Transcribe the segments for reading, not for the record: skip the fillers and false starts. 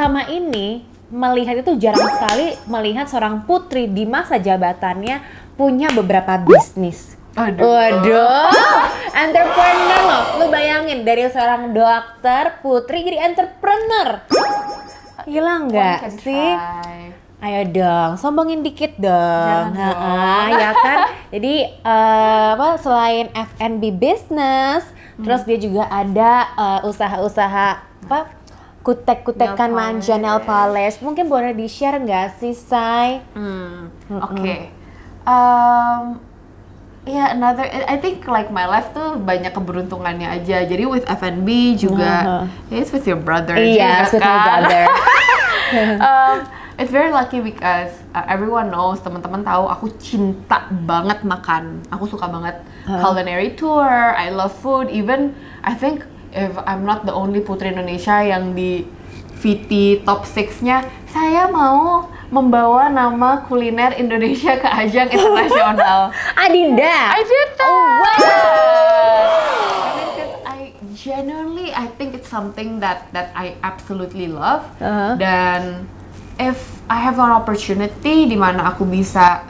selama ini melihat itu jarang sekali melihat seorang putri di masa jabatannya punya beberapa bisnis. Waduh, entrepreneur loh. Lu bayangin dari seorang dokter putri jadi entrepreneur. Gila nggak sih? Ayo dong, sombongin dikit dong. Ya kan? Jadi selain F&B business, terus dia juga ada usaha-usaha kutek-kutekan manja, nail polish. Mungkin boleh di-share nggak sih, Say? Oke. I think like my life tuh banyak keberuntungannya aja. Jadi with F&B juga, it's with your brother. Iya, with my brother. It's very lucky because everyone knows, teman-teman tahu aku cinta banget makan. Aku suka banget culinary tour. I love food. Even I think if I'm not the only putri Indonesia yang di VT top 6-nya, saya mau membawa nama kuliner Indonesia ke ajang internasional. Adinda. I did that. Oh wow. I think it's something that I absolutely love. Dan if I have an opportunity di mana aku bisa,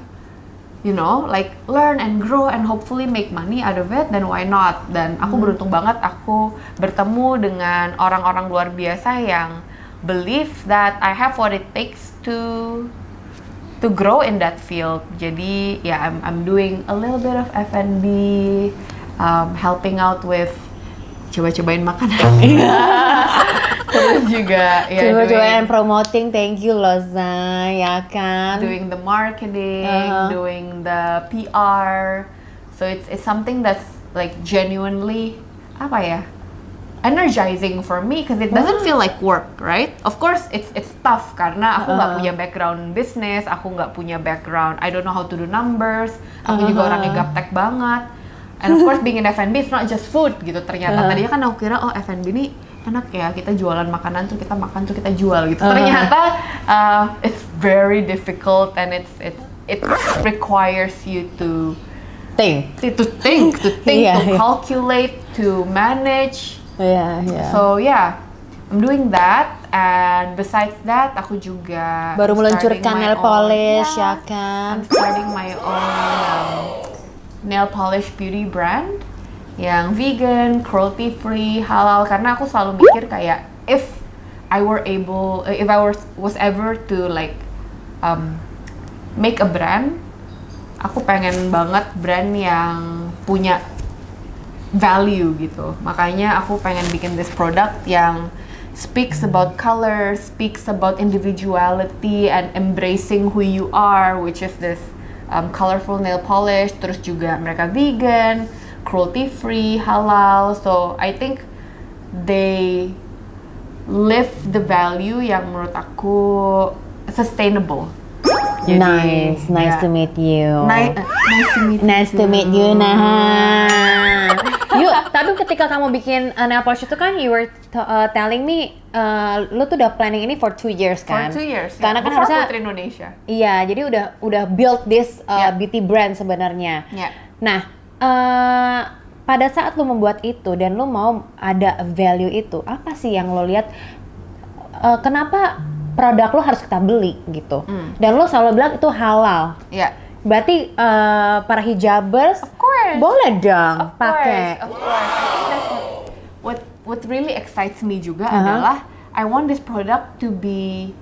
like learn and grow and hopefully make money out of it, then why not? Dan aku beruntung banget aku bertemu dengan orang-orang luar biasa yang believe that I have what it takes to grow in that field. Jadi I'm doing a little bit of F&B, helping out with coba-cobain makanan. Terus juga coba-cobain promoting, thank you loh Zay, ya kan? Doing the marketing, doing the PR. So it's something that's like genuinely energizing for me because it doesn't feel like work, right? Of course it's tough karena aku nggak punya background business, aku nggak punya background, I don't know how to do numbers, aku juga orangnya gaptek banget. And of course being in F&B it's not just food gitu ternyata. Tadinya kan aku kira F&B ini enak ya, kita jualan makanan tuh kita makan tuh kita jual gitu. Ternyata it's very difficult and it requires you to think, to calculate, to manage. So I'm doing that, and besides that aku juga baru meluncurkan nail polish ya kan. I'm starting my own nail polish beauty brand yang vegan, cruelty free, halal, karena aku selalu mikir kayak if I was ever to like make a brand, aku pengen banget brand yang punya value gitu. Makanya aku pengen bikin this product yang speaks about color, speaks about individuality and embracing who you are, which is this colorful nail polish. Terus juga mereka vegan, cruelty free, halal. So I think they live the value yang menurut aku sustainable. Jadi, nice to meet you. Nice to meet you. Nah, tapi ketika kamu bikin nail polish itu kan, you were telling me, lu tuh udah planning ini for 2 years kan? For 2 years. Karena kan harusnya Putri Indonesia. Iya, jadi udah build this beauty brand sebenarnya. Nah, pada saat lu membuat itu dan lu mau ada value itu, apa sih yang lo lihat? Kenapa produk lo harus kita beli gitu? Dan lo selalu bilang itu halal. Berarti para hijabers boleh dong pakai. Of course. I think what really excites me juga adalah I want this product to be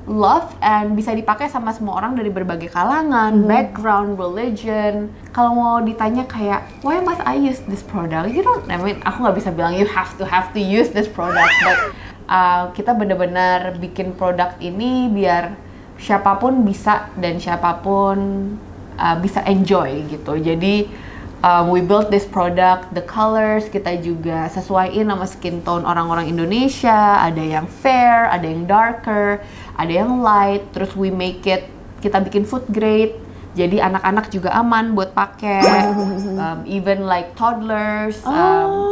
loved and bisa dipakai sama semua orang dari berbagai kalangan, background, religion. Kalau mau ditanya kayak why must I use this product? Aku nggak bisa bilang you have to use this product, but kita benar-benar bikin produk ini biar siapapun bisa dan siapapun bisa enjoy gitu. Jadi we built this product, the colors kita juga sesuaiin sama skin tone orang-orang Indonesia. Ada yang fair, ada yang darker, ada yang light. Terus we make it, kita bikin food grade. Jadi anak-anak juga aman buat pakai, even like toddlers.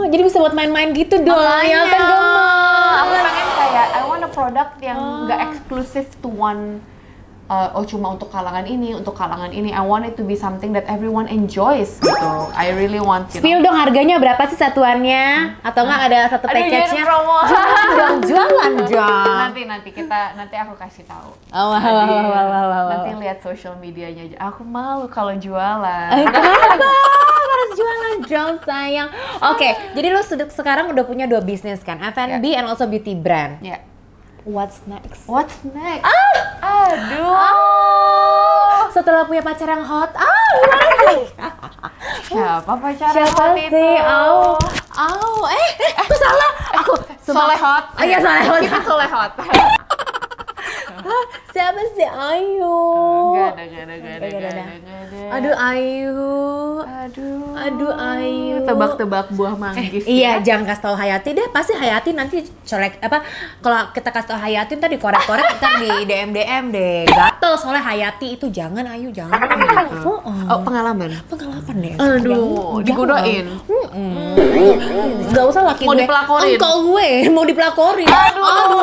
Jadi bisa buat main-main gitu dong, ya kan gemes. Aku pengen kayak I want a product yang nggak eksklusif to one cuma untuk kalangan ini, untuk kalangan ini. I want it to be something that everyone enjoys gitu. I really want, Spill dong harganya berapa sih satuannya? Atau nggak ada satu package-nya? Jualan dong. Nanti aku kasih tahu. Wow. Nanti lihat social medianya aja. Aku malu kalau jualan. Kenapa? Harus jualan dong sayang. Oke, jadi lu sekarang udah punya 2 bisnis kan? F&B and also beauty brand. Yeah. What's next? Aduh. Setelah punya pacar yang hot, gimana sih? Siapa pacar hot itu? Aku salah. Aku Solehot. Iya, Solehot. Kita Solehot. Siapa sih Ayu? Gak ada. Aduh Ayu. Aduh Ayu. Tebak-tebak buah manggis. Iya, jangan kasih tahu Hayati deh. Pasti Hayati nanti colek kalau kita kasih tahu Hayati ntar dikorek-korek ntar di DM deh. Gatel soalnya Hayati itu jangan Ayu, jangan. Pengalaman deh. Aduh, digodain. Gak usah laki mau gue. Dipelakorin. Engkau gue mau dipelakorin. Aduh.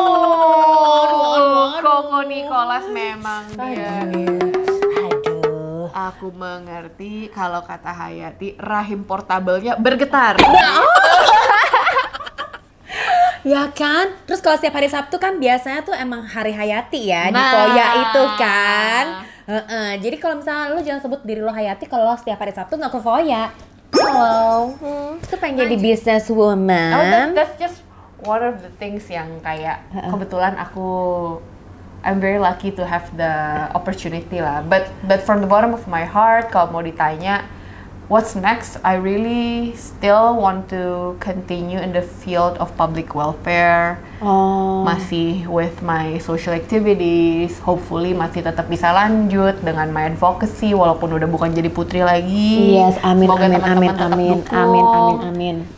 Koko Nicholas memang dia. Aduh. Aku mengerti kalau kata Hayati rahim portabelnya bergetar. Ya kan? Terus kalau setiap hari Sabtu kan biasanya tuh emang hari Hayati ya, di Koya itu kan. Jadi kalau misalnya lu jangan sebut diri lo Hayati kalau lo setiap hari Sabtu nggak ke Koya. Itu pengen jadi business woman. That's just one of the things yang kayak kebetulan I'm very lucky to have the opportunity lah. But from the bottom of my heart, kalau mau ditanya what's next, I really still want to continue in the field of public welfare. Masih with my social activities. Hopefully masih tetap bisa lanjut dengan my advocacy walaupun udah bukan jadi putri lagi. Yes, amin.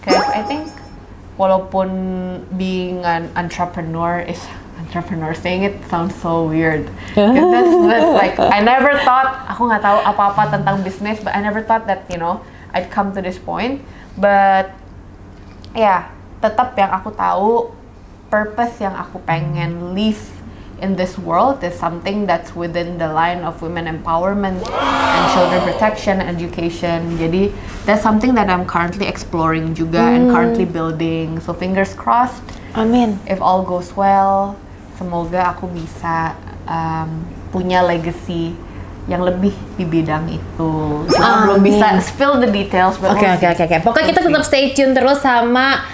Cause I think walaupun being an entrepreneur saying it sounds so weird. That's like I never thought, aku nggak tahu apa-apa tentang bisnis, but I never thought that I'd come to this point. But tetap yang aku tahu purpose yang aku pengen live in this world is something that's within the line of women empowerment and children protection, education. Jadi that's something that I'm currently exploring juga and currently building. So fingers crossed. Amin. If all goes well, semoga aku bisa punya legacy yang lebih di bidang itu. Cuma belum bisa spill the details. Oke. Pokoknya kita tetap stay tune terus sama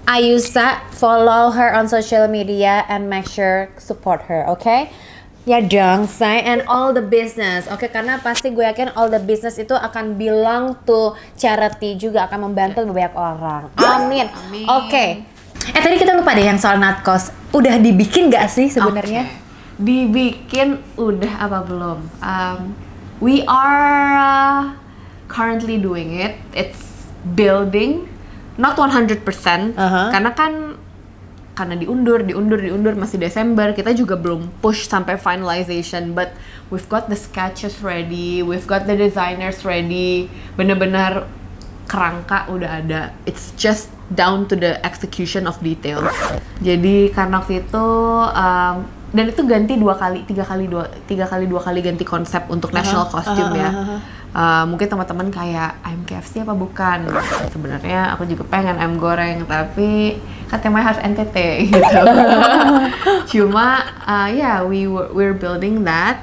Ayusa. Follow her on social media and make sure support her, okay? Ya dong, say and all the business, oke? Karena pasti gue yakin all the business itu akan belong to charity juga, akan membantu banyak orang. Amin. Oke. Tadi kita lupa deh yang soal Natkos. Udah dibikin gak sih sebenarnya? Dibikin udah apa belum? We are currently doing it. It's building, not 100%. Karena diundur masih Desember. Kita juga belum push sampai finalization, but we've got the sketches ready, we've got the designers ready. Bener-bener kerangka udah ada. It's just down to the execution of details. Jadi karena waktu itu dan itu ganti 3 kali ganti konsep untuk national costume ya. Mungkin teman-teman kayak ayam KFC apa bukan? Sebenarnya aku juga pengen ayam goreng, tapi kan temanya harus NTT gitu. Cuma we're building that.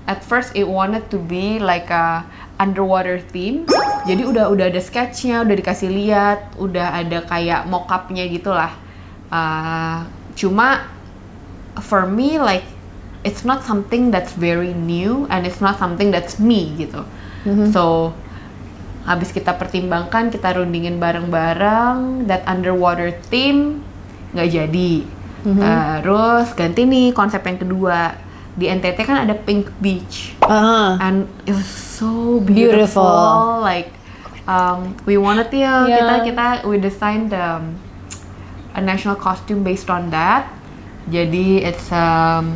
At first it wanted to be like a underwater theme. Jadi udah ada sketchnya, udah dikasih lihat, udah ada kayak mock-up-nya gitulah. Cuma for me like it's not something that's very new and it's not something that's me gitu. So habis kita pertimbangkan, kita rundingin bareng-bareng, that underwater theme nggak jadi. Terus ganti nih konsep yang kedua. Di NTT kan ada Pink Beach, and it was so beautiful. Like we wanted we designed a national costume based on that. Jadi it's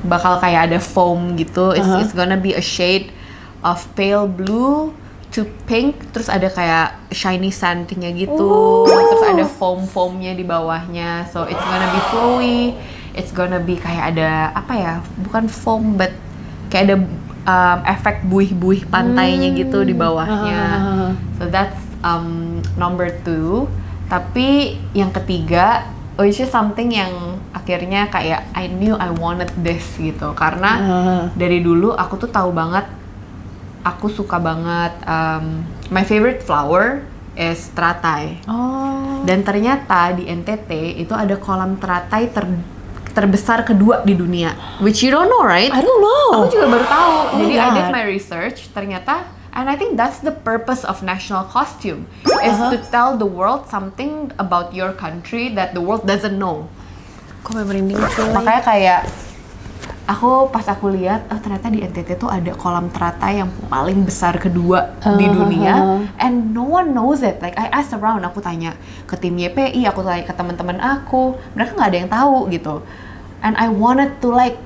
bakal kayak ada foam gitu. It's gonna be a shade of pale blue to pink. Terus ada kayak shiny sandnya gitu. Terus ada foamnya di bawahnya. So it's gonna be flowy. It's gonna be kayak ada apa ya? Bukan foam but kayak ada efek buih-buih pantainya gitu di bawahnya. So that's number 2. Tapi yang ketiga, which is something yang akhirnya kayak I knew I wanted this gitu, karena dari dulu aku tuh tahu banget, aku suka banget, my favorite flower is teratai. Dan ternyata di NTT itu ada kolam teratai terbesar kedua di dunia, which you don't know, right? I don't know. Aku juga baru tahu. Jadi I did God. my research, ternyata, and I think that's the purpose of national costume, is to tell the world something about your country that the world doesn't know. Kok merinding cuy. Makanya kayak pas aku lihat, ternyata di NTT tuh ada kolam teratai yang paling besar kedua di dunia, and no one knows it. Like I asked around, aku tanya ke tim YPI, aku tanya ke teman-teman aku, mereka nggak ada yang tahu gitu. And I wanted to like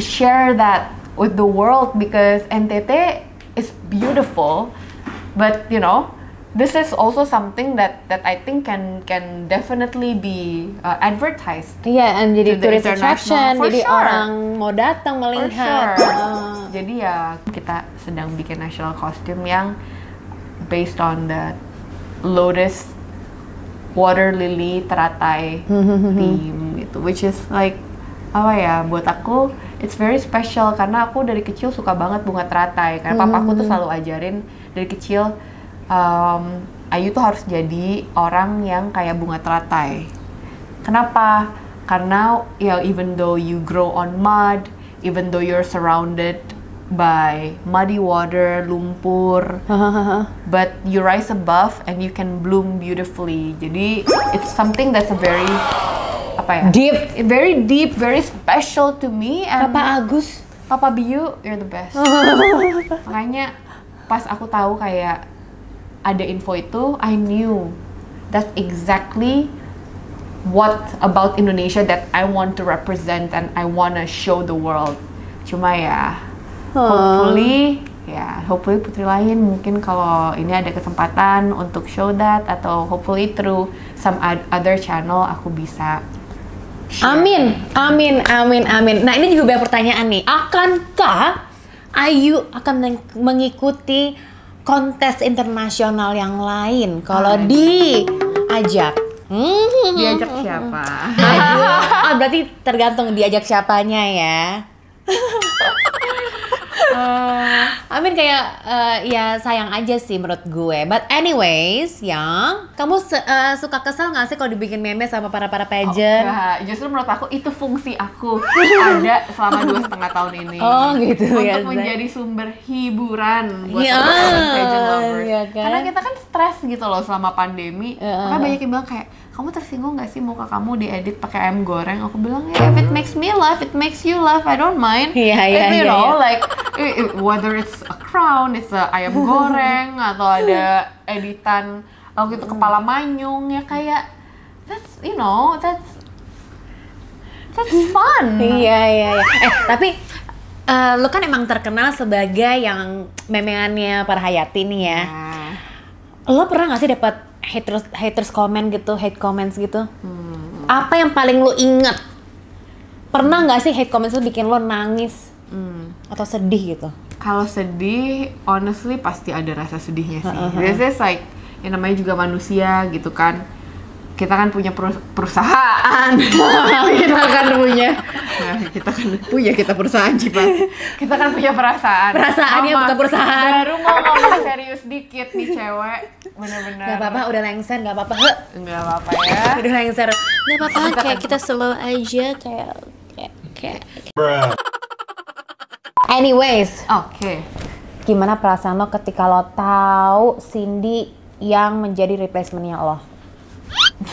share that with the world because NTT is beautiful, but you know, this is also something that I think can definitely be advertised. Iya, and jadi To the tourist international, attraction, for jadi sure. orang mau datang melihat. Jadi ya kita sedang bikin national costume yang based on the lotus water lily teratai theme gitu, which is like apa ya, buat aku it's very special karena aku dari kecil suka banget bunga teratai karena papa aku tuh selalu ajarin dari kecil, Ayu tuh harus jadi orang yang kayak bunga teratai. Kenapa? Karena ya even though you grow on mud, even though you're surrounded by muddy water, lumpur, but you rise above and you can bloom beautifully. Jadi it's something that's a very very deep, very special to me. And Papa Agus, Papa Biu, you're the best. Makanya pas aku tahu kayak ada info itu, I knew that's exactly what about Indonesia that I want to represent and I want to show the world. Cuma ya, hopefully putri lain mungkin kalau ini ada kesempatan untuk show that, atau hopefully through some other channel aku bisa share. Amin. Nah, ini juga banyak pertanyaan nih. Akankah Ayu akan mengikuti kontes internasional yang lain kalau diajak? Diajak siapa? Aduh, berarti tergantung diajak siapanya ya. Amin kayak ya sayang aja sih menurut gue. But anyways, Yang, kamu suka kesel nggak sih kalau dibikin meme sama para pageant? Enggak, justru menurut aku itu fungsi aku ada selama 2,5 tahun ini. Oh gitu ya. Untuk menjadi sumber hiburan buat Iya, teman-teman pageant lovers. iya kan? Karena kita kan stres gitu loh selama pandemi. Makanya banyak yang bilang kayak, kamu tersinggung nggak sih muka kamu diedit pakai ayam goreng? Aku bilang ya, if it makes me laugh, it makes you laugh, I don't mind. You know, like whether it's a crown, it's a ayam goreng, atau ada editan waktu itu kepala manyung, ya kayak that's fun. Iya. Tapi lo kan emang terkenal sebagai yang memeannya Parahayati nih ya. Lo pernah nggak sih dapat haters comment gitu, hate comments gitu? Apa yang paling lo inget? Pernah nggak sih hate comments itu bikin lo nangis atau sedih gitu? Kalau sedih, honestly pasti ada rasa sedihnya sih. This is like, yang namanya juga manusia gitu kan. Kita kan punya perusahaan. kita perusahaan Cipa. Kita kan punya perasaan. Perasaannya bukan perusahaan. Baru mau ngomong serius dikit nih cewek. Bener-bener. Gak apa-apa, udah lengser, gak apa-apa. Nggak apa-apa ya. Udah lengser. Gak apa-apa, kayak kita slow aja, kayak. Anyways, Oke. gimana perasaan lo ketika lo tahu Cindy yang menjadi replacementnya lo?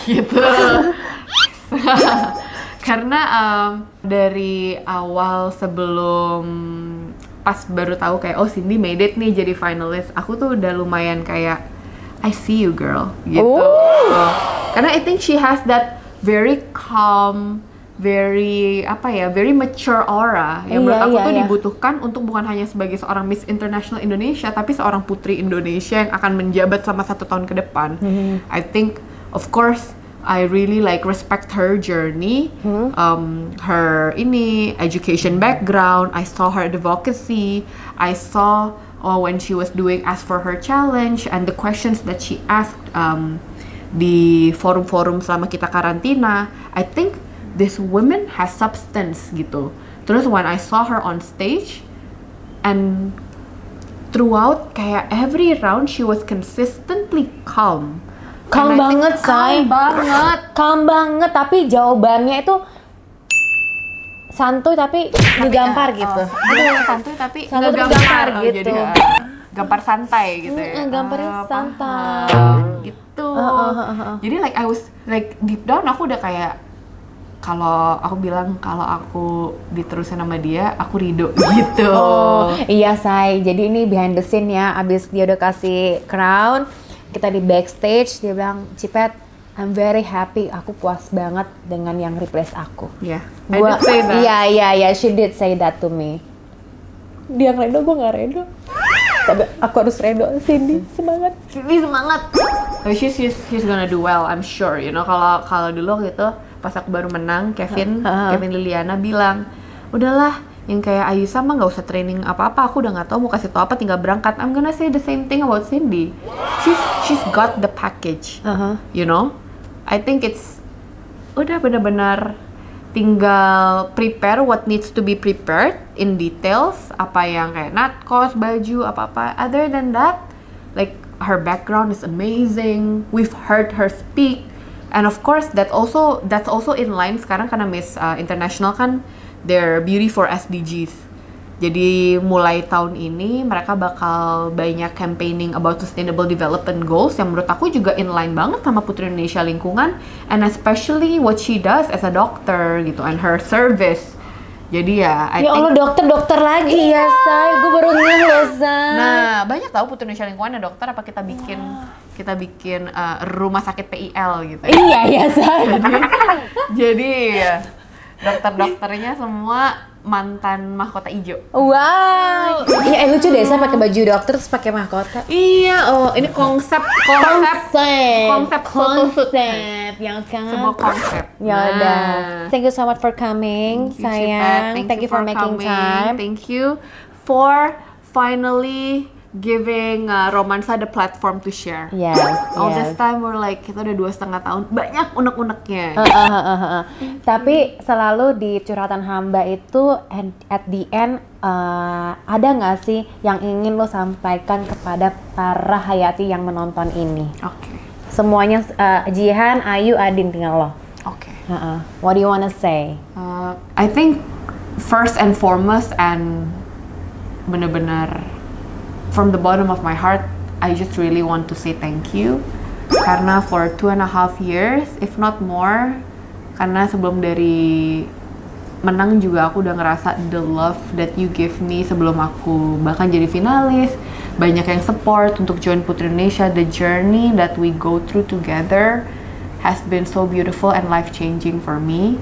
Gitu. Karena dari awal sebelum pas baru tahu kayak Cindy made it nih jadi finalis, aku tuh udah lumayan kayak I see you girl gitu. Karena I think she has that very calm, very mature aura yang menurut aku tuh dibutuhkan untuk bukan hanya sebagai seorang Miss International Indonesia, tapi seorang putri Indonesia yang akan menjabat selama 1 tahun ke depan. I think of course I really like respect her journey, her education background. I saw her advocacy. I saw when she was doing Ask for Her challenge and the questions that she asked di forum-forum selama kita karantina. I think this woman has substance gitu. Terus when I saw her on stage and throughout kayak every round she was consistently calm. Calm banget, say. Calm banget, tapi jawabannya itu santuy tapi ngegampar gitu. Santuy tapi ngegampar gitu. Jadi, gampar santai gitu ya. Gamparnya santai. Gitu. Jadi like I was like deep down aku udah kayak kalau aku bilang kalau aku diterusin sama dia, aku ridho gitu. Iya, say. Jadi ini behind the scene ya. Abis dia udah kasih crown, kita di backstage, dia bilang, Cipet, I'm very happy, aku puas banget dengan yang replace aku. Iya, I did say that. Iya, she did say that to me. Dia redo, gue gak redo. Tapi aku harus redo, Cindy, semangat. Cindy semangat. So she's gonna do well, I'm sure. You know, kalau dulu gitu, pas aku baru menang, Kevin Liliana bilang, udahlah, yang kayak Ayusa mah nggak usah training apa-apa, aku udah nggak tahu mau kasih tau apa, tinggal berangkat. I'm gonna say the same thing about Cindy. She's got the package, you know. I think it's udah benar-benar tinggal prepare what needs to be prepared in details, apa yang kayak natkos, baju, apa-apa. Other than that, like her background is amazing. We've heard her speak, and of course that's also in line sekarang karena Miss International kan. Their beauty for SDGs. Jadi mulai tahun ini mereka bakal banyak campaigning about sustainable development goals yang menurut aku juga inline banget sama Putri Indonesia Lingkungan, and especially what she does as a doctor gitu and her service. Jadi ya, I think Allah, dokter lagi ya, say. Gue baru ngeh loh, say. Nah, banyak tahu Putri Indonesia Lingkungan ada dokter, apa kita bikin rumah sakit PIL gitu. Iya, say. Jadi ya, dokter-dokternya semua mantan mahkota hijau. Wow. Iya, lucu deh, saya pakai baju dokter terus pakai mahkota. Iya, ini konsep yang kan. Semua konsep. Ya udah. Thank you so much for coming, sayang. Thank you for making time. Thank you for finally giving Romansa the platform to share. Yes. All this time we're like, kita udah 2,5 tahun, banyak unek-uneknya. Tapi selalu di curhatan hamba itu at the end ada nggak sih yang ingin lo sampaikan kepada para Hayati yang menonton ini? Oke. Semuanya Jihan, Ayu, Adin tinggal lo. Oke. What do you wanna say? I think first and foremost and bener-bener from the bottom of my heart, I just really want to say thank you. Karena for 2.5 years, if not more, karena sebelum dari menang juga aku udah ngerasa the love that you give me sebelum aku bahkan jadi finalis. Banyak yang support untuk join Putri Indonesia. The journey that we go through together has been so beautiful and life-changing for me.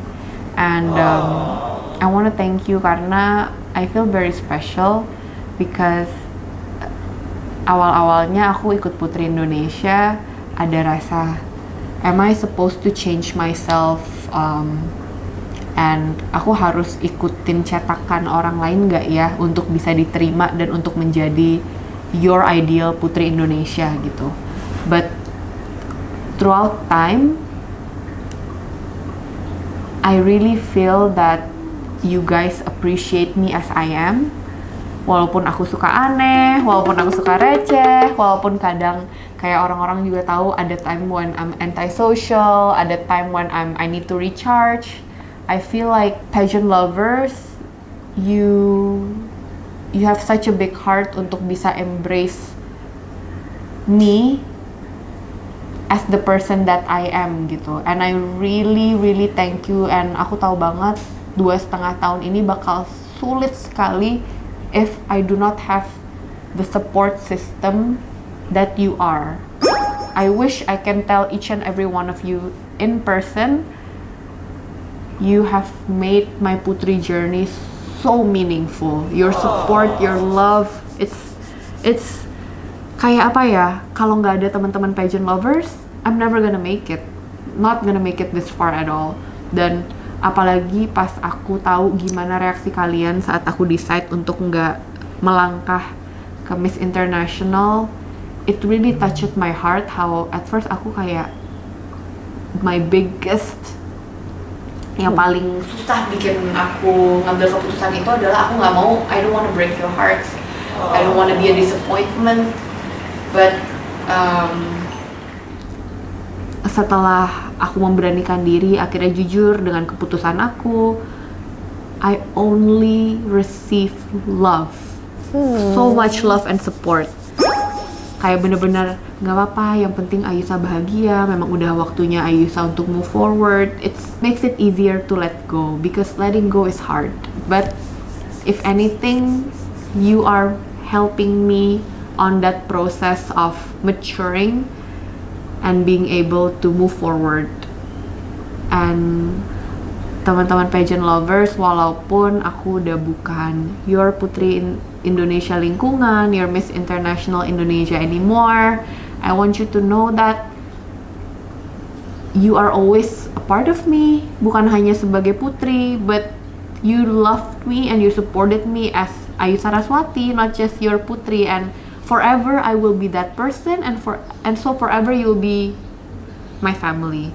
And I want to thank you karena I feel very special because awal-awalnya aku ikut Putri Indonesia ada rasa, am I supposed to change myself and aku harus ikutin cetakan orang lain nggak ya untuk bisa diterima dan untuk menjadi your ideal Putri Indonesia gitu. But throughout time, I really feel that you guys appreciate me as I am. Walaupun aku suka aneh, walaupun aku suka receh, walaupun kadang kayak orang-orang juga tahu ada time when I'm antisocial, ada time when I need to recharge. I feel like pageant lovers, you have such a big heart untuk bisa embrace me as the person that I am gitu. And I really thank you, and aku tahu banget 2,5 tahun ini bakal sulit sekali if I do not have the support system that you are. I wish I can tell each and every one of you in person, you have made my Putri journey so meaningful. Your support, your love, it's kayak apa ya? Kalau nggak ada teman-teman pageant lovers, I'm never gonna make it. not gonna make it this far at all. Dan apalagi pas aku tahu gimana reaksi kalian saat aku decide untuk nggak melangkah ke Miss International, it really touched my heart how at first aku kayak my biggest yang paling susah bikin aku ngambil keputusan itu adalah aku nggak mau, I don't want to break your hearts, I don't want to be a disappointment, but setelah aku memberanikan diri akhirnya jujur dengan keputusan aku, I only receive love, so much love and support. Kayak bener-bener nggak apa-apa, yang penting Ayusa bahagia, memang udah waktunya Ayusa untuk move forward. It makes it easier to let go, because letting go is hard. But if anything, you are helping me on that process of maturing and being able to move forward. And teman-teman pageant lovers, walaupun aku udah bukan your Putri Indonesia Lingkungan, your Miss International Indonesia anymore, I want you to know that you are always a part of me, bukan hanya sebagai putri, but you loved me and you supported me as Ayu Saraswati, not just your putri, and forever I will be that person, and so forever you'll be my family.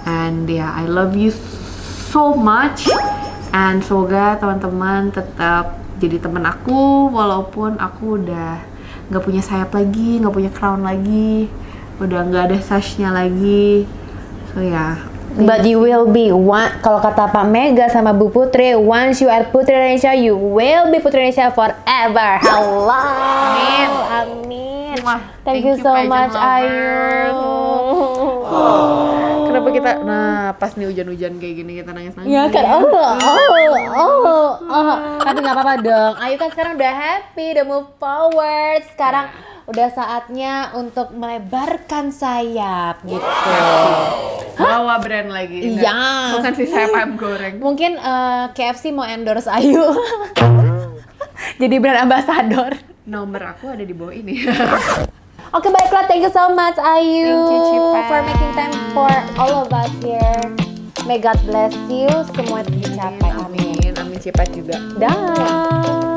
And yeah, I love you so much, and semoga teman-teman tetap jadi teman aku walaupun aku udah nggak punya sayap lagi, nggak punya crown lagi, udah nggak ada sashnya lagi. So yeah, but you will be one. Kalau kata Pak Mega sama Bu Putri, once you are Putri Indonesia, you will be Putri Indonesia forever. Hello. Amin. Amin. Thank you so pageant much, lovers. Ayu. Kenapa kita, nah pas nih hujan-hujan kayak gini kita nangis-nangis. Ya kan, tapi nggak apa-apa dong. Ayu kan sekarang udah happy, udah move forward. Sekarang udah saatnya untuk melebarkan sayap gitu. Bawa brand lagi. Iya. Bukan si sayap ayam goreng. Mungkin KFC mau endorse Ayu. Jadi brand ambassador. Nomor aku ada di bawah ini. Oke, baiklah, thank you so much Ayu. Thank you, Cipa. For making time for all of us here. May God bless you, semua itu dicapai. Amin. Amin Cipat juga. Dah.